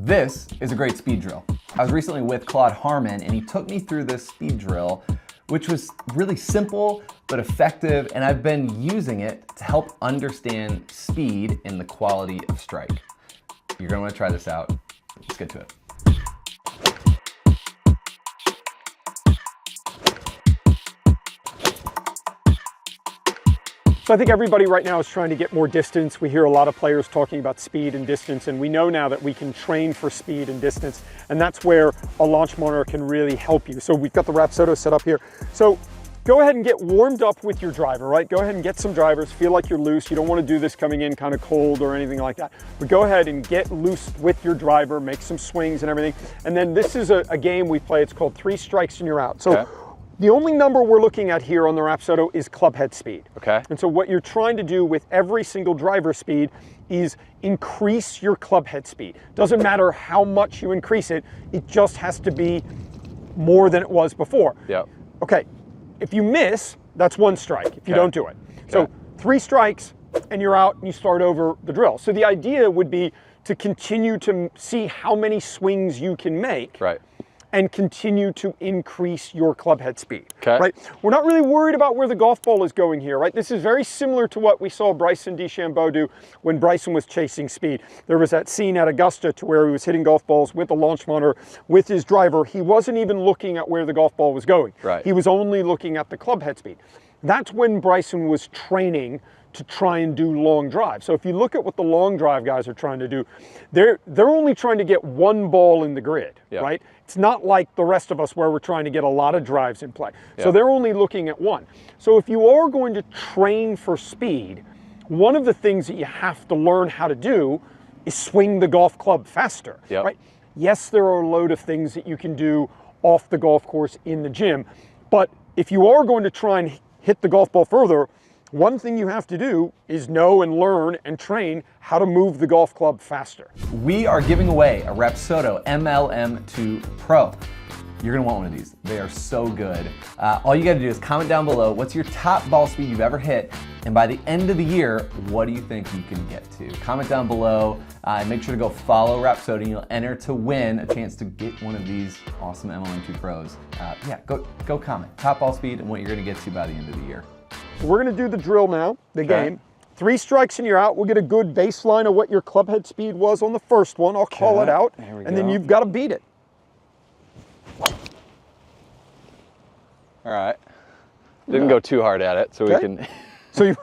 This is a great speed drill. I was recently with Claude Harmon and he took me through this speed drill, which was really simple but effective, and I've been using it to help understand speed and the quality of strike. You're gonna wanna try this out. Let's get to it. So I think everybody right now is trying to get more distance. We hear a lot of players talking about speed and distance, and we know now that we can train for speed and distance, and that's where a launch monitor can really help you. So we've got the Rapsodo set up here. So go ahead and get warmed up with your driver, right? Go ahead and get some drivers, feel like you're loose. You don't want to do this coming in kind of cold or anything like that. But go ahead and get loose with your driver, make some swings and everything. And then this is a game we play. It's called 3 strikes and you're out. So. Okay. The only number we're looking at here on the Rapsodo is club head speed. Okay. And so what you're trying to do with every single driver speed is increase your club head speed. Doesn't matter how much you increase it, it just has to be more than it was before. Yep. Okay, if you miss, that's 1 strike if you don't do it. Okay. So 3 strikes and you're out and you start over the drill. So the idea would be to continue to see how many swings you can make. Right. And continue to increase your club head speed, okay. Right? We're not really worried about where the golf ball is going here, right? This is very similar to what we saw Bryson DeChambeau do when Bryson was chasing speed. There was that scene at Augusta to where he was hitting golf balls with a launch monitor with his driver. He wasn't even looking at where the golf ball was going. Right. He was only looking at the club head speed. That's when Bryson was training to try and do long drive. So if you look at what the long drive guys are trying to do, they're only trying to get 1 ball in the grid, right? It's not like the rest of us where we're trying to get a lot of drives in play. So they're only looking at 1. So if you are going to train for speed, one of the things that you have to learn how to do is swing the golf club faster, right? Yes, there are a load of things that you can do off the golf course in the gym, but if you are going to try and hit the golf ball further, one thing you have to do is know and learn and train how to move the golf club faster. We are giving away a Rapsodo MLM2 Pro. You're gonna want one of these. They are so good. All you gotta do is comment down below what's your top ball speed you've ever hit, and by the end of the year, what do you think you can get to? Comment down below and make sure to go follow Rapsodo and you'll enter to win a chance to get one of these awesome MLM2 Pros. Yeah, go comment. Top ball speed and what you're gonna get to by the end of the year. So we're going to do the drill now, the game. 3 strikes and you're out. We'll get a good baseline of what your club head speed was on the first one. I'll call it out, and then you've got to beat it. All right. Didn't go too hard at it, so we can... so you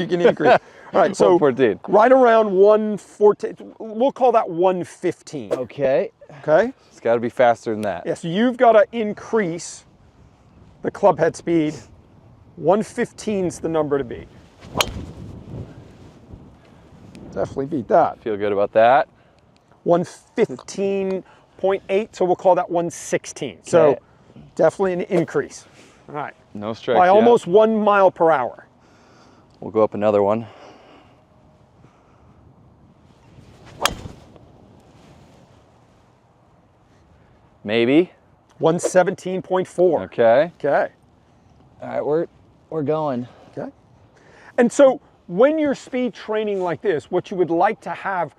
can increase. All right, so 114. Right around 114. We'll call that 115. Okay. Okay? It's got to be faster than that. Yeah, so you've got to increase the club head speed. 115's the number to beat. Definitely beat that. Feel good about that. 115.8, so we'll call that 116. Okay. So definitely an increase. All right. No strike by yet. Almost 1 mile per hour. We'll go up another one. Maybe. 117.4. Okay. Okay. All right, we're going. Okay. And so when you're speed training like this, what you would like to have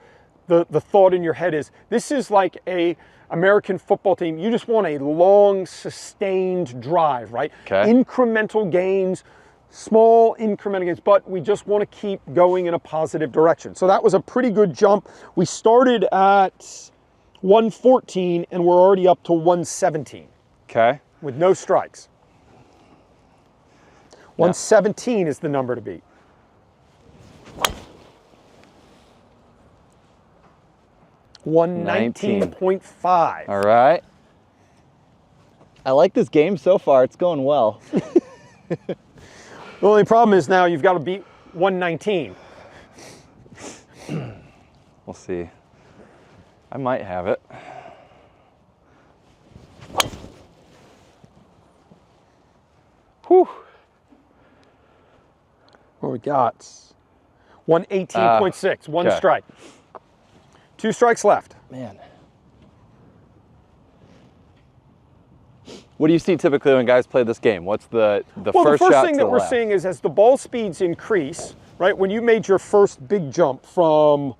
the thought in your head is, this is like a American football team. You just want a long, sustained drive, right? Okay. Incremental gains, small incremental gains, but we just want to keep going in a positive direction. So that was a pretty good jump. We started at 114 and we're already up to 117. Okay. With no strikes. 117 is the number to beat. $119.5. All right. I like this game so far. It's going well. The only problem is now you've got to beat 119. We'll see. I might have it. Whew. What we got? 118.6, 1 strike. 2 strikes left. Man. What do you see typically when guys play this game? What's the first shot thing that we're seeing is as the ball speeds increase, right? When you made your first big jump from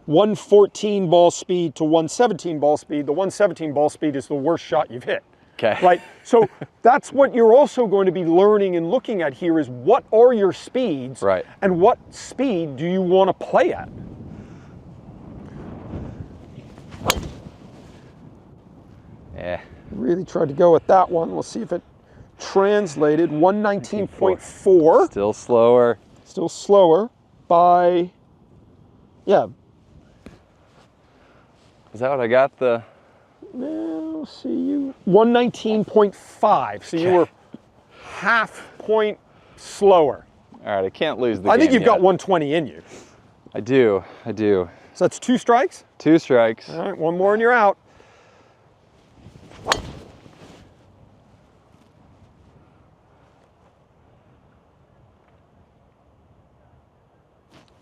114 ball speed to 117 ball speed. The 117 ball speed is the worst shot you've hit. Okay. Right? So that's what you're also going to be learning and looking at here is what are your speeds, right, and what speed do you want to play at? Yeah. Really tried to go with that one. We'll see if it translated. 119.4. Still slower. Still slower by, yeah. Is that what I got? The We'll see you. 119.5. So you were half point slower. All right, I can't lose the game I think you've yet. got 120 in you. I do. So that's 2 strikes? 2 strikes. All right, 1 more and you're out.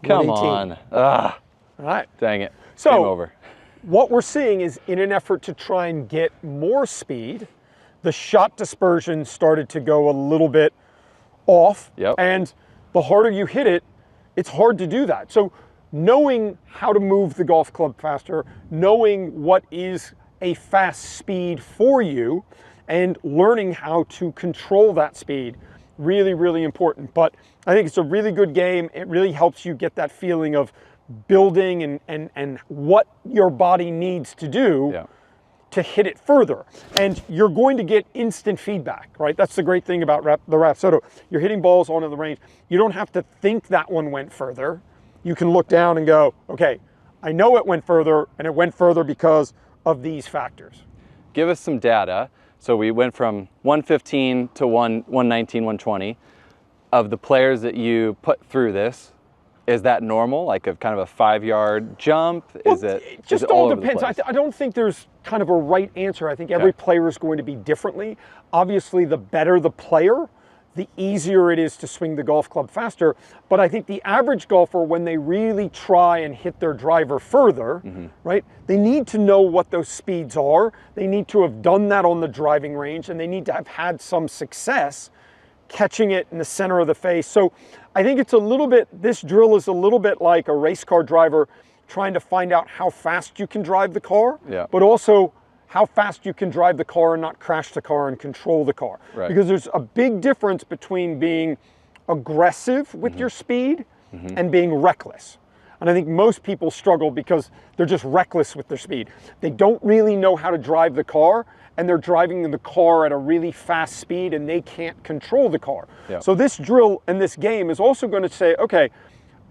Come on. Ah, All right. dang it. So, Game over. What we're seeing is in an effort to try and get more speed, the shot dispersion started to go a little bit off. Yep. And the harder you hit it, it's hard to do that. So knowing how to move the golf club faster, knowing what is a fast speed for you, and learning how to control that speed, really, really important. But I think it's a really good game. It really helps you get that feeling of building and what your body needs to do to hit it further. And you're going to get instant feedback, right? That's the great thing about the Rapsodo. You're hitting balls onto the range. You don't have to think that one went further. You can look down and go, okay, I know it went further, and it went further because of these factors. Give us some data. So we went from 115 to 119, 120. Of the players that you put through this, is that normal? Like a kind of a 5-yard jump? Well, it just all depends. I don't think there's kind of a right answer. I think every player is going to be differently. Obviously, the better the player, the easier it is to swing the golf club faster. But I think the average golfer, when they really try and hit their driver further, right, they need to know what those speeds are. They need to have done that on the driving range, and they need to have had some success catching it in the center of the face. So I think it's a little bit, this drill is a little bit like a race car driver trying to find out how fast you can drive the car, but also how fast you can drive the car and not crash the car and control the car. Right. Because there's a big difference between being aggressive with your speed and being reckless. And I think most people struggle because they're just reckless with their speed. They don't really know how to drive the car, and they're driving the car at a really fast speed, and they can't control the car. So this drill and this game is also going to say, okay,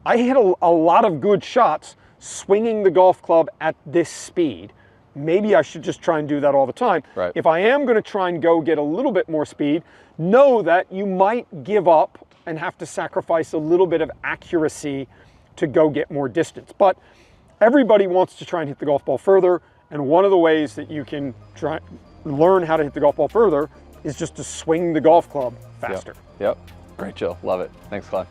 I hit a lot of good shots swinging the golf club at this speed. Maybe I should just try and do that all the time. Right. If I am going to try and go get a little bit more speed, know that you might give up and have to sacrifice a little bit of accuracy to go get more distance. But everybody wants to try and hit the golf ball further, and one of the ways that you can try learn how to hit the golf ball further is just to swing the golf club faster. Yep. Great, Jill. Love it. Thanks, Claude.